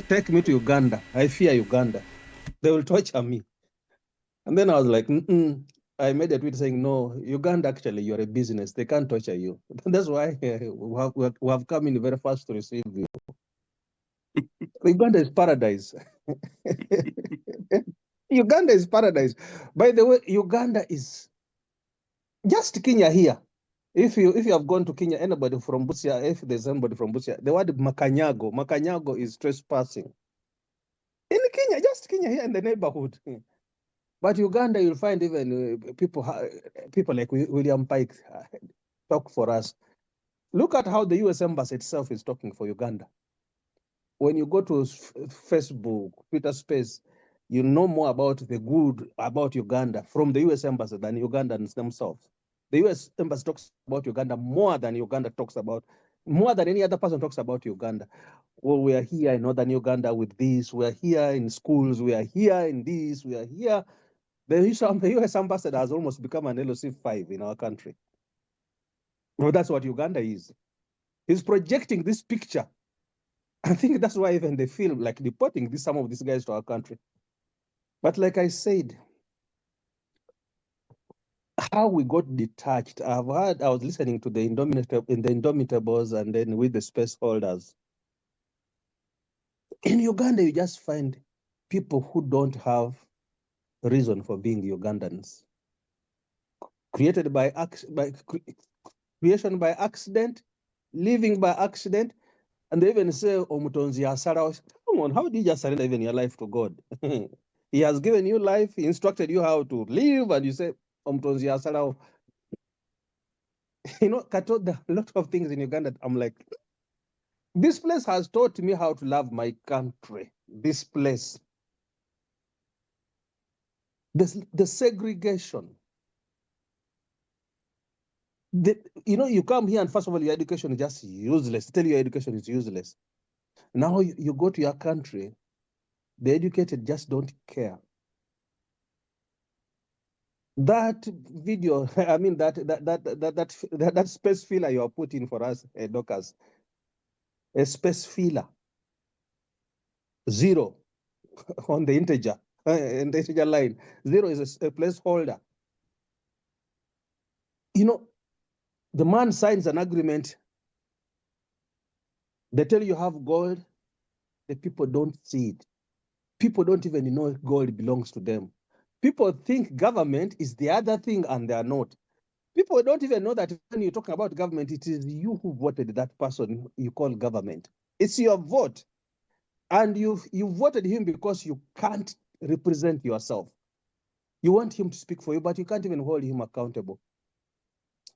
take me to Uganda. I fear Uganda. They will torture me. And then I was like, I made a tweet saying, no, Uganda, actually, you're a business. They can't torture you. That's why we have come in very fast to receive you. Uganda is paradise. Uganda is paradise. By the way, Uganda is just Kenya here. If you have gone to Kenya, anybody from Busia, if there's anybody from Busia, the word makanyago is trespassing. In Kenya, just Kenya here in the neighborhood. But Uganda, you'll find even people like William Pike talk for us. Look at how the U.S. Embassy itself is talking for Uganda. When you go to Facebook, Twitter Space, you know more about the good about Uganda from the U.S. Embassy than Ugandans themselves. The U.S. Embassy talks about Uganda more than Uganda talks about, more than any other person talks about Uganda. Well, we are here in northern Uganda with this. We are here in schools. We are here in this. We are here. The U.S. ambassador has almost become an LOC5 in our country. Well, that's what Uganda is. He's projecting this picture. I think that's why even they feel like deporting some of these guys to our country. But like I said, how we got detached. I was listening to the Indomitables and then with the space holders. In Uganda, you just find people who don't have reason for being Ugandans. Created by creation by accident, living by accident, and they even say, Omutonzi Asara, come on, how did you just surrender even your life to God? He has given you life, he instructed you how to live, and you say, Omutonzi Asara. You know, a lot of things in Uganda, I'm like, this place has taught me how to love my country. This place. The segregation. You come here and first of all, your education is just useless. Tell you your education is useless. Now you go to your country, the educated just don't care. That video, I mean that space filler you are putting for us, Doctors, a space filler, 0 on the integer, in the integer line. 0 is a placeholder. You know, the man signs an agreement. They tell you have gold. The people don't see it. People don't even know gold belongs to them. People think government is the other thing, and they are not. People don't even know that when you're talking about government, it is you who voted that person you call government. It's your vote. And you voted him because you can't represent yourself. You want him to speak for you, but you can't even hold him accountable.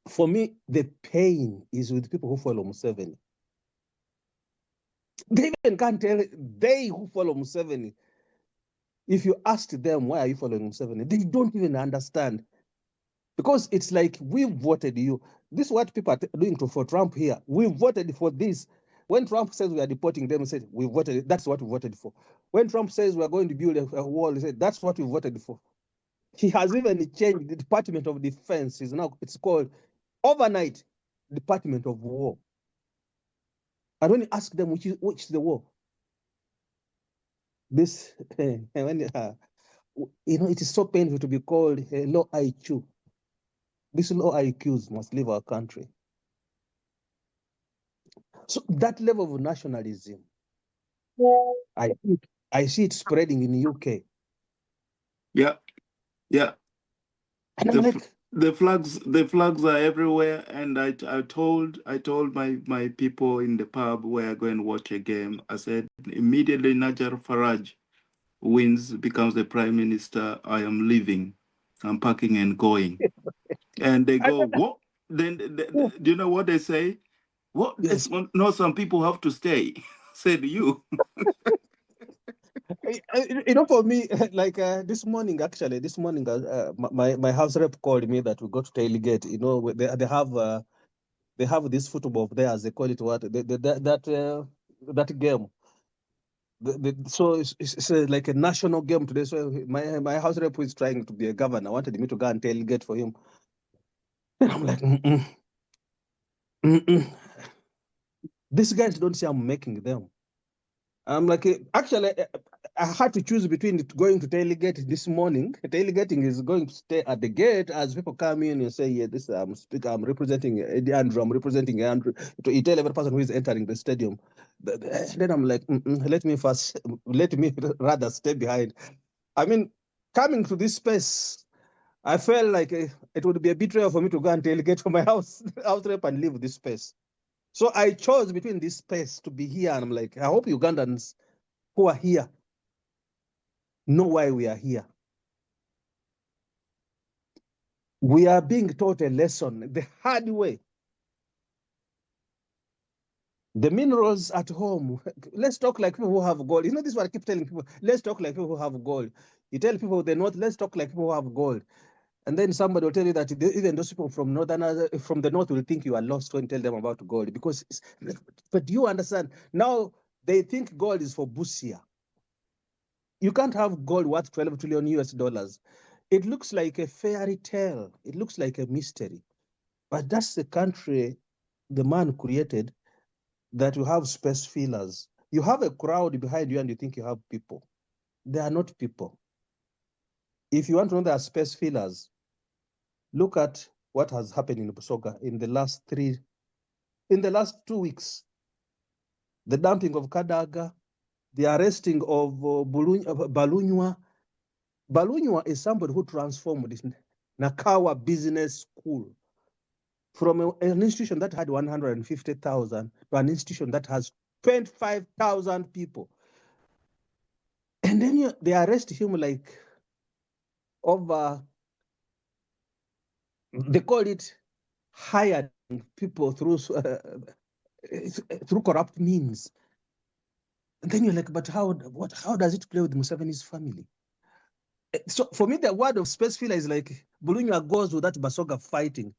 For me, the pain is with people who follow Museveni. They even can't tell they who follow Museveni. If you ask them, why are you following Museveni? They don't even understand. Because it's like, we voted you. This is what people are doing for Trump here. We voted for this. When Trump says we are deporting them, he said, we voted, that's what we voted for. When Trump says we are going to build a wall, he said, that's what we voted for. He has even changed the Department of Defense. It's called overnight Department of War. And when you ask them which is the war, this, it is so painful to be called a low IQ. These low IQs must leave our country. So that level of nationalism, I see it spreading in the UK. Yeah. And the flags are everywhere, and I told my people in the pub where I go and watch a game. I said, immediately Najjar Farage wins, becomes the prime minister, I am leaving. I'm packing and going. And they go, what? Then do you know what they say? What? Yes. No, some people have to stay. Said you. For me, like this morning, my house rep called me that we go to tailgate. They have this football of theirs. They call it what? That game. So it's like a national game today. So my house rep, who is trying to be a governor, wanted me to go and tailgate for him. And I'm like, These guys don't see I'm making them. I'm like, actually, I had to choose between going to tailgate this morning. Tailgating is going to stay at the gate as people come in and say, yeah, this I'm speaker, I'm representing Eddie Andrew, I'm representing Andrew. You tell every person who is entering the stadium. Then I'm like, let me rather stay behind. I mean, coming to this space, I felt like it would be a betrayal for me to go and tailgate from my house, and leave this space. So I chose between this space to be here. And I'm like, I hope Ugandans who are here know why we are here. We are being taught a lesson the hard way. The minerals at home, let's talk like people who have gold. You know, this is what I keep telling people. Let's talk like people who have gold. You tell people the north, let's talk like people who have gold. And then somebody will tell you that even those people from the north will think you are lost when you tell them about gold. Because, but do you understand? Now they think gold is for Busia. You can't have gold worth 12 trillion US dollars. It looks like a fairy tale. It looks like a mystery. But that's the country the man created, that you have space fillers. You have a crowd behind you and you think you have people. They are not people. If you want to know there are space fillers, look at what has happened in Busoga in the last 2 weeks. The dumping of Kadaga, the arresting of Balunywa. Balunywa is somebody who transformed this Nakawa Business School from an institution that had 150,000 to an institution that has 25,000 people. And then they arrest him like over, they call it hiring people through corrupt means. And then you're like, but how does it play with Museveni's family? So for me, the word of space filler is like Bulunya goes with that Basoga fighting.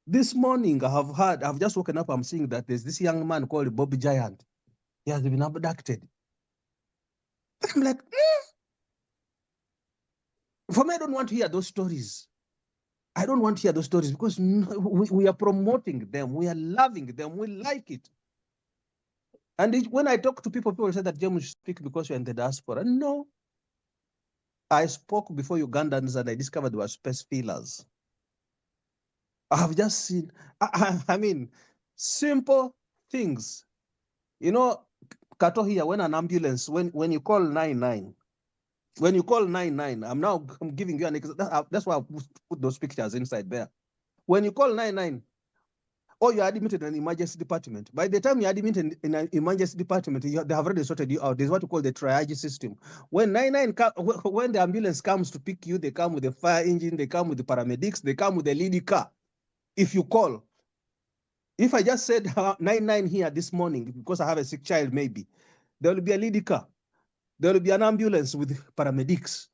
This morning, I've just woken up, I'm seeing that there's this young man called Bobby Giant. He has been abducted. I'm like, For me, I don't want to hear those stories. I don't want to hear those stories because we are promoting them. We are loving them. We like it. And when I talk to people, people say that James speak because you're in the diaspora. No. I spoke before Ugandans and I discovered there were space fillers. I have just seen, I mean, simple things. You know, Kato here, when an ambulance, when you call 99, when you call 99, I'm giving you an example. That's why I put those pictures inside there. When you call 99, or you are admitted in an emergency department, by the time you're admitted in an emergency department, they have already sorted you out. There's what we call the triage system. When 99, when the ambulance comes to pick you, they come with the fire engine, they come with the paramedics, they come with the lead car. If you call, if I just said 99 here this morning because I have a sick child, maybe there will be a lead car, there will be an ambulance with paramedics,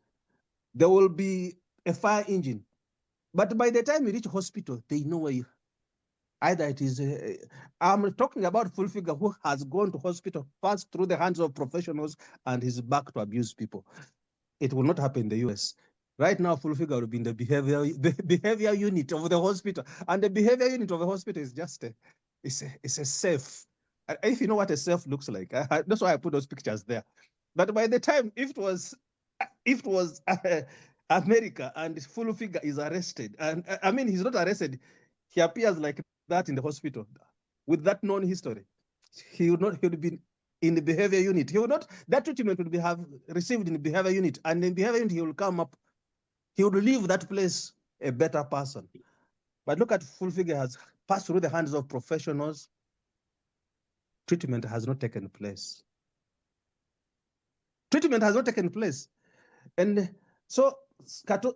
there will be a fire engine. But by the time you reach hospital, they know where you. Either it is, I'm talking about full figure who has gone to hospital, passed through the hands of professionals, and is back to abuse people. It will not happen in the US. Right now, full figure will be in the behavior unit of the hospital. And the behavior unit of the hospital is just it's a safe. If you know what a safe looks like, that's why I put those pictures there. But by the time, if it was America and full figure is arrested, and I mean, he's not arrested, he appears like that in the hospital with that known history, he would be in the behavior unit. He would not, that treatment would be have received in the behavior unit, and in the behavior unit he will come up, he would leave that place a better person. But look at full figure has passed through the hands of professionals. Treatment has not taken place. Treatment has not taken place. And so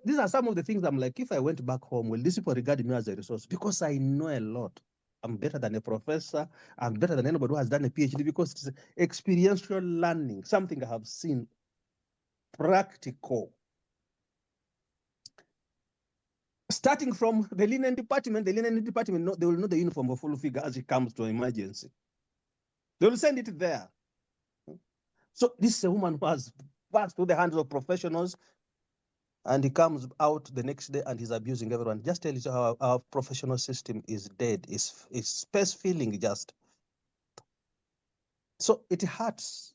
these are some of the things I'm like, if I went back home, will these people regard me as a resource? Because I know a lot. I'm better than a professor. I'm better than anybody who has done a PhD because it's experiential learning, something I have seen, practical. Starting from the linen department, they will know the uniform of full figure as it comes to an emergency. They will send it there. So this is a woman who has passed through the hands of professionals, and he comes out the next day and he's abusing everyone. Just tell you how our professional system is dead. It's space filling just. So it hurts.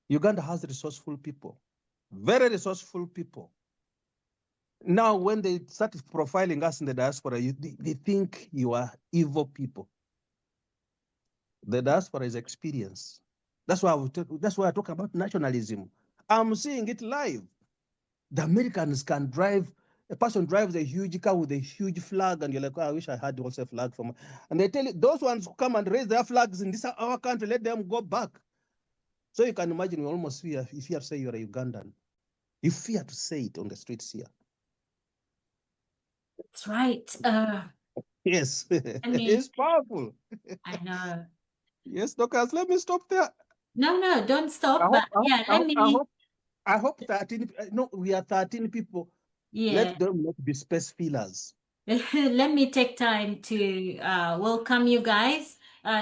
Uganda has resourceful people, very resourceful people. Now, when they start profiling us in the diaspora, they think you are evil people. The diaspora is experience. That's why I talk about nationalism. I'm seeing it live. The Americans can drive, a person drives a huge car with a huge flag, and you're like, oh, I wish I had also a flag from. And they tell you, those ones who come and raise their flags in this our country, let them go back. So you can imagine, you almost fear, if you have to say you're a Ugandan, you fear to say it on the streets here. That's right. Yes, I mean, it's powerful. I know. Yes, Doctors, let me stop there. No, don't stop. I hope 13, no, we are 13 people. Yeah. Let them not be space fillers. Let me take time to welcome you guys.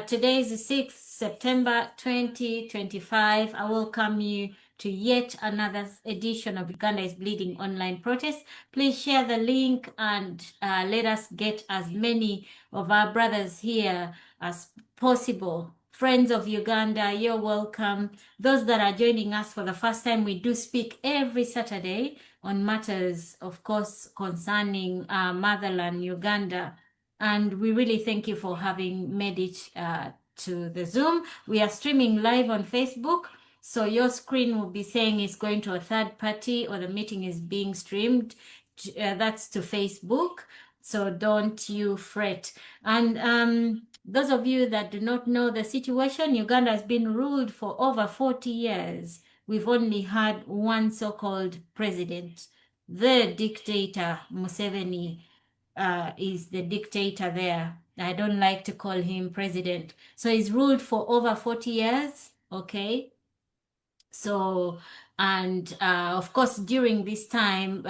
Today is the 6th September 2025. I welcome you to yet another edition of Uganda is Bleeding online protest. Please share the link and let us get as many of our brothers here as possible. Friends of Uganda, you're welcome. Those that are joining us for the first time, we do speak every Saturday on matters, of course, concerning motherland, Uganda. And we really thank you for having made it to the Zoom. We are streaming live on Facebook. So your screen will be saying it's going to a third party or the meeting is being streamed. That's to Facebook. So don't you fret. And those of you that do not know the situation, Uganda has been ruled for over 40 years. We've only had one so-called president. The dictator, Museveni, is the dictator there. I don't like to call him president. So he's ruled for over 40 years, okay? So, and of course, during this time,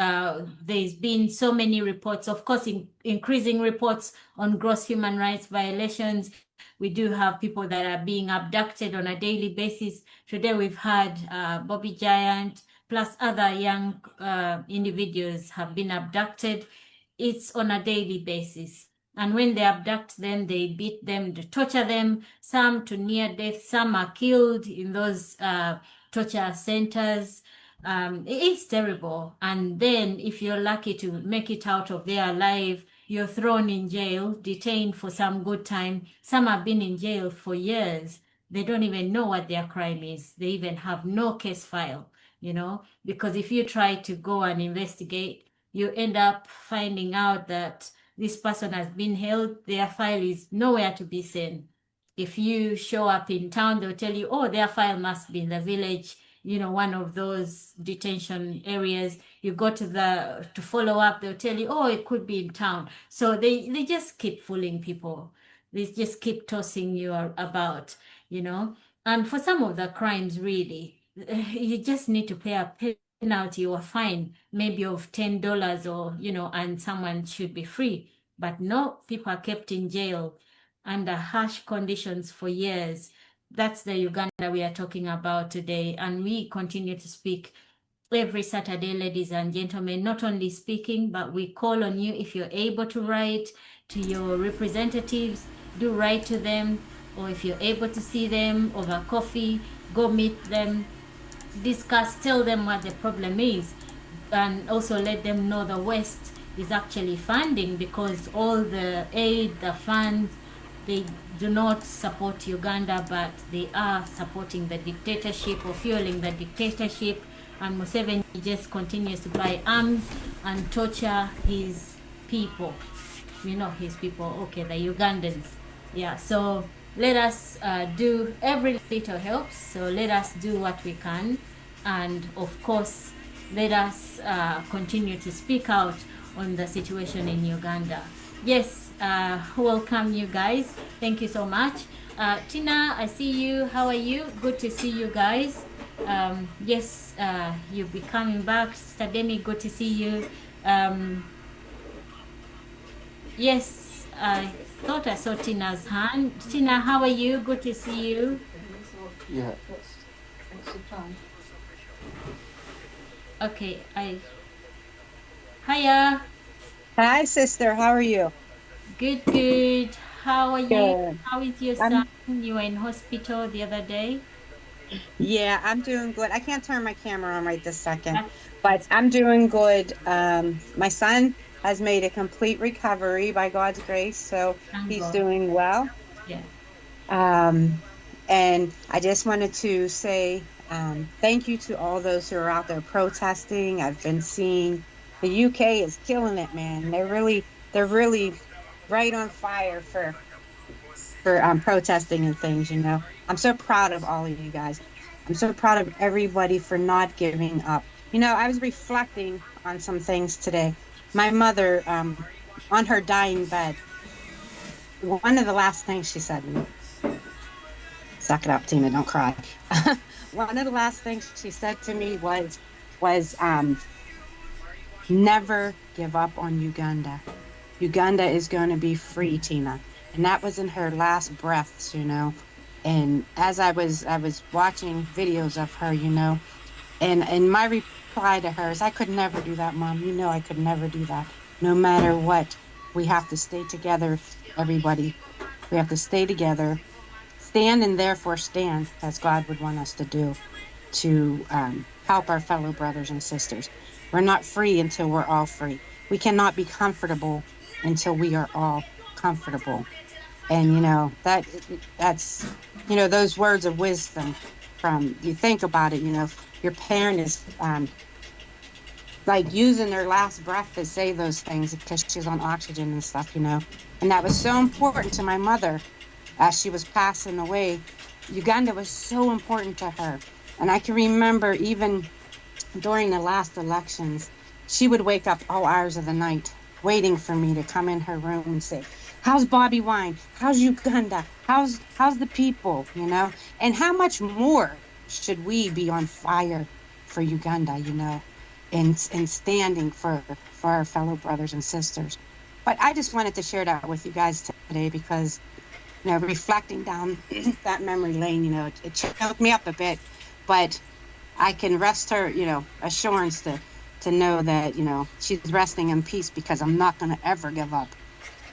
there's been so many reports, of course, increasing reports on gross human rights violations. We do have people that are being abducted on a daily basis. Today, we've had Bobby Giant, plus other young individuals have been abducted. It's on a daily basis. And when they abduct them, they beat them, they torture them, some to near death, some are killed in those torture centers. It's terrible. And then if you're lucky to make it out of there alive, you're thrown in jail, detained for some good time. Some have been in jail for years. They don't even know what their crime is. They even have no case file, because if you try to go and investigate, you end up finding out that this person has been held, their file is nowhere to be seen. If you show up in town, they'll tell you, oh, their file must be in the village, one of those detention areas. You go to follow up, they'll tell you, oh, it could be in town. So they just keep fooling people. They just keep tossing you about, And for some of the crimes, really, you just need to pay a penalty or fine, maybe of $10 or, and someone should be free. But no, people are kept in jail under harsh conditions for years. That's the Uganda we are talking about today. And we continue to speak every Saturday, ladies and gentlemen, not only speaking, but we call on you, if you're able to write to your representatives, do write to them, or if you're able to see them over coffee, go meet them, discuss, tell them what the problem is, and also let them know the West is actually funding, because all the aid, the funds, they do not support Uganda, but they are supporting the dictatorship or fueling the dictatorship. And Museveni just continues to buy arms and torture his people. His people, okay, the Ugandans. Yeah, so let us do, every little helps. So let us do what we can. And of course, let us continue to speak out on the situation in Uganda. Yes, welcome you guys. Thank you so much. Tina, I see you. How are you? Good to see you guys. Yes, you'll be coming back. Stademi, good to see you. Yes, I thought I saw Tina's hand. Tina, how are you? Good to see you. Yeah. Okay, Hiya. Hi, sister. How are you? Good. How are you? Good. How is your son? You were in hospital the other day. Yeah, I'm doing good. I can't turn my camera on right this second, but I'm doing good. My son has made a complete recovery by God's grace, so Thank he's God. doing well. Yeah. And I just wanted to say thank you to all those who are out there protesting. I've been seeing the UK is killing it, man. They're really right on fire for protesting and things, you know. I'm so proud of all of you guys. I'm so proud of everybody for not giving up. You know, I was reflecting on some things today. My mother, on her dying bed, one of the last things she said to me, suck it up, Tina, don't cry. One of the last things she said to me was never give up on Uganda. Uganda is going to be free, Tina. And that was in her last breaths, you know. And as I was watching videos of her, you know, and my reply to her is, I could never do that, Mom. You know I could never do that. No matter what, we have to stay together, everybody. We have to stay together, stand and therefore stand as God would want us to do to help our fellow brothers and sisters. We're not free until we're all free. We cannot be comfortable until we are all comfortable. And you know that's those words of wisdom from you think about it. You know, your parent is like using their last breath to say those things because she's on oxygen and stuff. You know, and that was so important to my mother as she was passing away. Uganda was so important to her, and I can remember even during the last elections, she would wake up all hours of the night waiting for me to come in her room and say, how's Bobby Wine? How's Uganda? How's the people? You know, and how much more should we be on fire for Uganda, you know, and standing for our fellow brothers and sisters. But I just wanted to share that with you guys today because, you know, reflecting down that memory lane, you know, it choked me up a bit, but I can rest her, you know, assurance to know that, you know, she's resting in peace because I'm not going to ever give up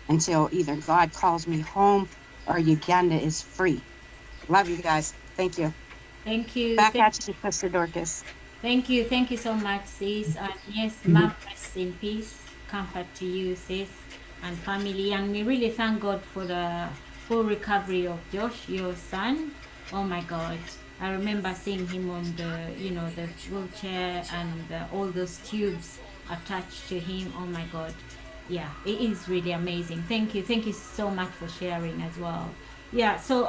until either God calls me home or Uganda is free. Love you guys. Thank you. Thank you. Back at you, Sister Dorcas. Thank you. Thank you so much, sis. And yes, Mhm. Mom, rest in peace. Comfort to you, sis, and family. And we really thank God for the full recovery of Josh, your son. Oh my God. I remember seeing him on the wheelchair and all those tubes attached to him. Oh my God. Yeah, it is really amazing. Thank you. Thank you so much for sharing as well. Yeah, so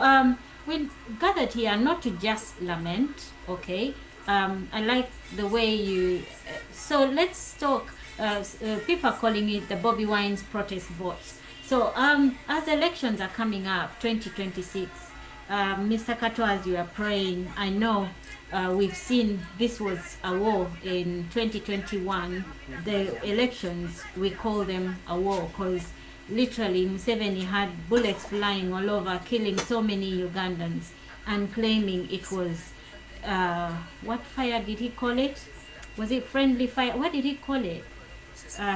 we gathered here not to just lament, okay? I like the way you. So let's talk. People are calling it the Bobby Wine's protest votes. So as elections are coming up, 2026, Mr. Kato, as you are praying, I know we've seen this was a war in 2021. The elections, we call them a war because literally Museveni had bullets flying all over, killing so many Ugandans and claiming it was what fire did he call it? Was it friendly fire? What did he call it?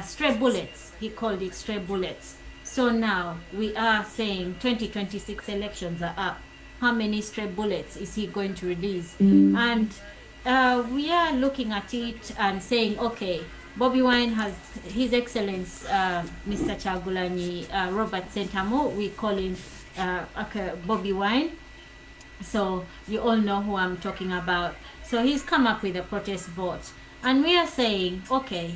Stray bullets. He called it stray bullets. So now we are saying 2026 elections are up. How many stray bullets is he going to release? And we are looking at it and saying, okay, Bobby Wine has His Excellence Mr. Chagulanyi Robert Sentamo. We call him Bobby Wine. So you all know who I'm talking about. So he's come up with a protest vote. And we are saying, okay,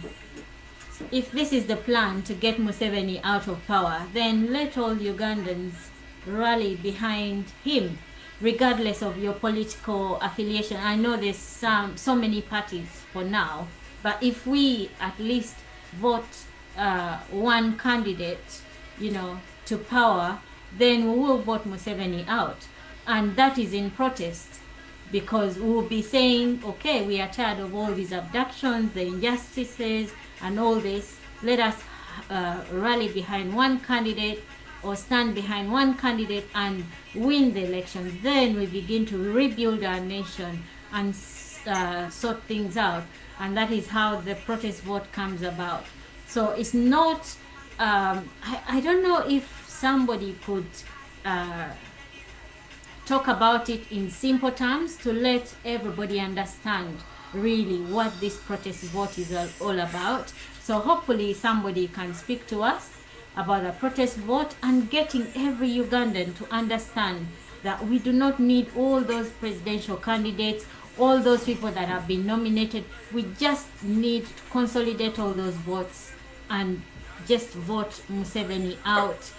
if this is the plan to get Museveni out of power, then let all Ugandans rally behind him, regardless of your political affiliation. I know there's so many parties for now, but if we at least vote one candidate, you know, to power, then we will vote Museveni out. And that is in protest because we will be saying, okay, we are tired of all these abductions, the injustices, and all this. Let us rally behind one candidate or stand behind one candidate and win the elections. Then we begin to rebuild our nation and sort things out. And that is how the protest vote comes about. So it's not, I don't know if somebody could talk about it in simple terms to let everybody understand really what this protest vote is all about. So hopefully somebody can speak to us about the protest vote and getting every Ugandan to understand that we do not need all those presidential candidates, all those people that have been nominated. We just need to consolidate all those votes and just vote Museveni out,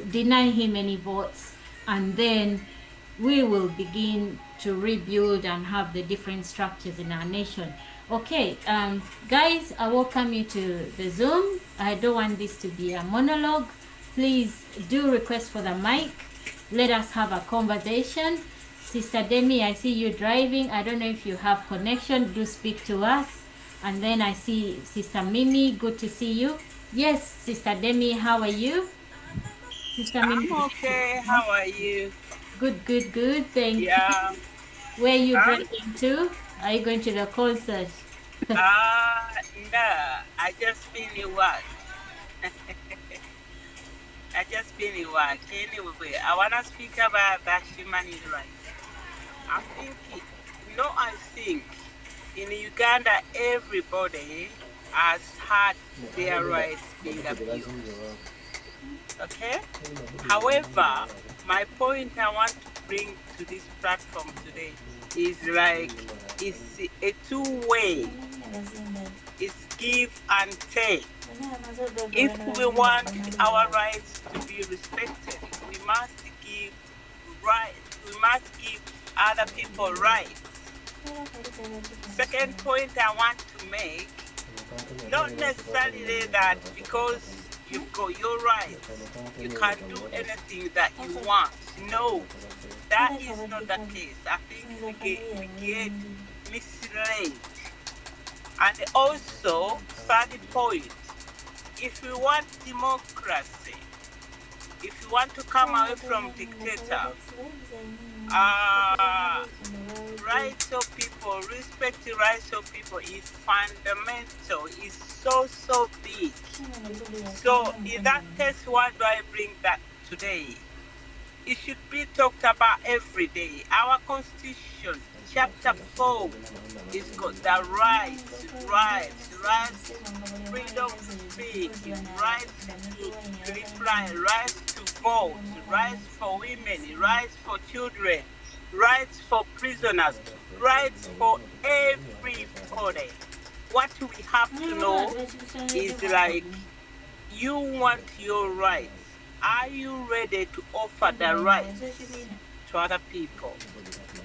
deny him any votes, and then we will begin to rebuild and have the different structures in our nation. Okay, guys, I welcome you to the Zoom. I don't want this to be a monologue. Please do request for the mic. Let us have a conversation. Sister Demi, I see you driving. I don't know if you have connection. Do speak to us. And then I see Sister Mimi. Good to see you. Yes, Sister Demi, how are you? Sister Mimi. I'm okay. How are you? Good, good, good. Thank you. Yeah. Where are you driving to? Are you going to the concert? No, I just finished work. I just finished work. Anyway, I want to speak about that human rights. I think in Uganda, everybody has had their rights being abused. Okay? However, my point I want to bring to this platform today is like, it's a two-way. It's give and take. If we want our rights to be respected, we must give other people rights. Second point I want to make, not necessarily that because you've got your rights, you can do anything that you want. No, that is not the case. I think we get misled. And also, third point, if we want democracy, if we want to come away from dictators, rights of people, respect the rights of people is fundamental, is so big. So in that case, why do I bring that today? It should be talked about every day. Our Constitution, Chapter 4, is got the rights, freedom to speak, rights to reply, rights to vote, rights for women, rights for children, rights for prisoners, rights for everybody. What we have to know is like, you want your rights. Are you ready to offer the rights to other people?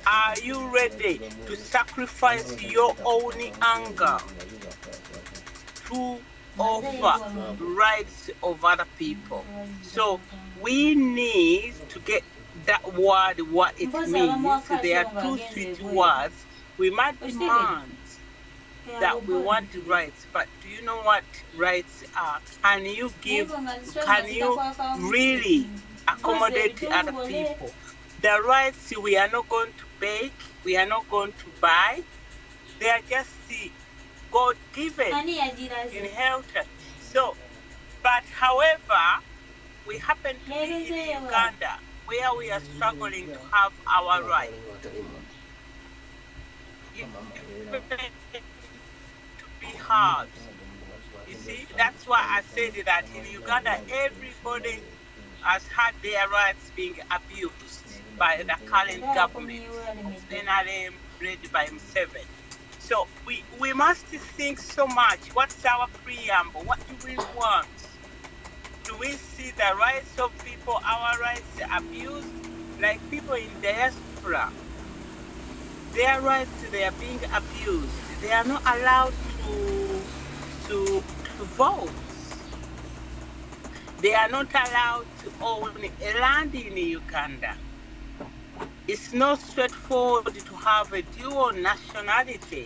Are you ready to sacrifice your own anger to offer rights of other people? So we need to get that word, what it means. There are two sweet words. We might demand that we want rights, but do you know what rights are? Can you really accommodate other people? The rights we are not going to beg, we are not going to buy. They are just the God-given inheritance. So, but however, we happen to be in Uganda, where we are struggling to have our rights. To be hard. You see, that's why I said that in Uganda, everybody has had their rights being abused by the current government of NRM led by Museveni. So we must think so much. What's our preamble? What do we want? Do we see the rights of people, our rights abused? Like people in diaspora, their rights, they are being abused. They are not allowed to vote. They are not allowed to own a land in Uganda. It's not straightforward to have a dual nationality.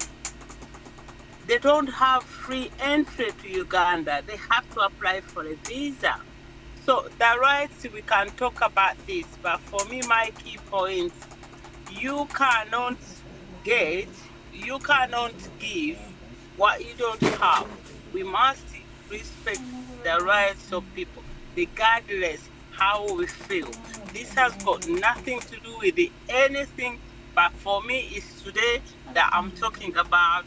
They don't have free entry to Uganda. They have to apply for a visa. So the rights, we can talk about this, but for me, my key points, you cannot get, you cannot give what you don't have. We must respect the rights of people, regardless how we feel. This has got nothing to do with anything, but for me, it's today that I'm talking about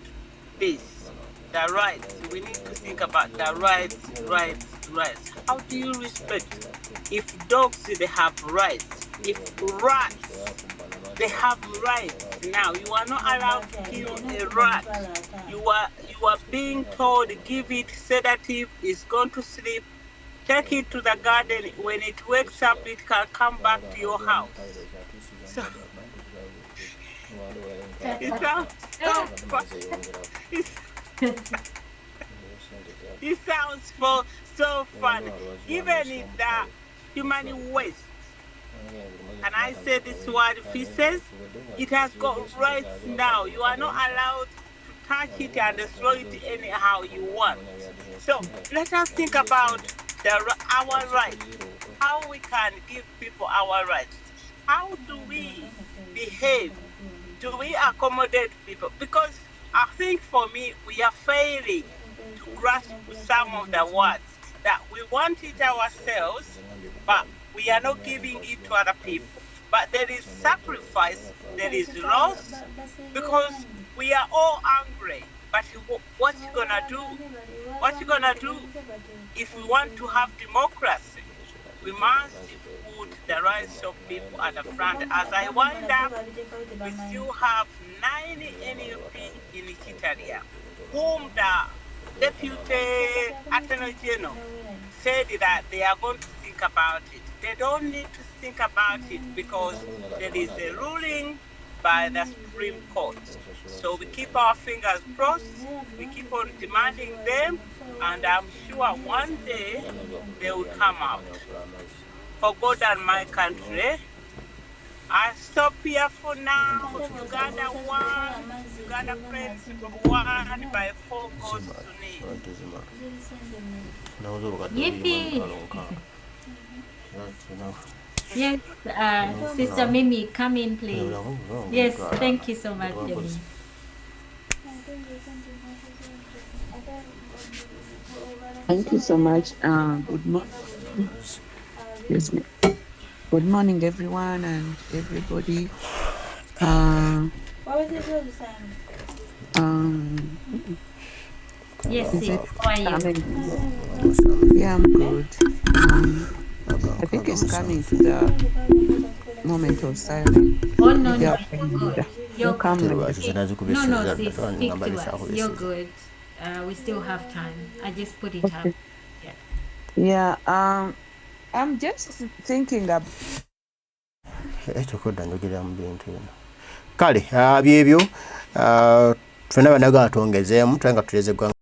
this, the rights. We need to think about the rights. How do you respect? If dogs, they have rights. If rats, they have rights. Now, you are not allowed to kill a rat. You are being told, give it sedative, it's going to sleep. Take it to the garden. When it wakes up, it can come back to your house. So, it sounds so funny. It sounds so funny. Even in the human waste, and I say this word, feces, it has got rights now. You are not allowed to touch it and throw it anyhow you want. So let us think about our rights, how we can give people our rights. How do we behave? Do we accommodate people? Because I think for me, we are failing to grasp some of the words that we want it ourselves, but we are not giving it to other people. But there is sacrifice, there is loss, because we are all angry. But what you gonna do? What you gonna do if we want to have democracy? We must put the rights of people at the front. As I wind up, we still have 9 NUP in Italia, whom the Deputy Attorney General said that they are going to think about it. They don't need to think about it because there is a ruling by the Supreme Court. So we keep our fingers crossed, we keep on demanding them, and I'm sure one day they will come out. For God and my country, I stop here for now. Uganda 1, Uganda Principle 1 by 4 goes to need. Yippee! Yes, Sister Mimi, come in, please. Yes, thank you so much, Mimi. Thank you so much. Good morning. Excuse me. Good morning, everyone and everybody. Yes, Is sis, it how are you? coming? Yeah, I'm good. I think it's coming to the moment of silence. Oh, no, Maybe no, I'll you're good. You're come good. later. No, sis, speak to us. You're good. We still have time. I just put it up. Yeah. I'm just thinking about. Kale byebyo ffenna banaga atwongezeemu tulenga tuleze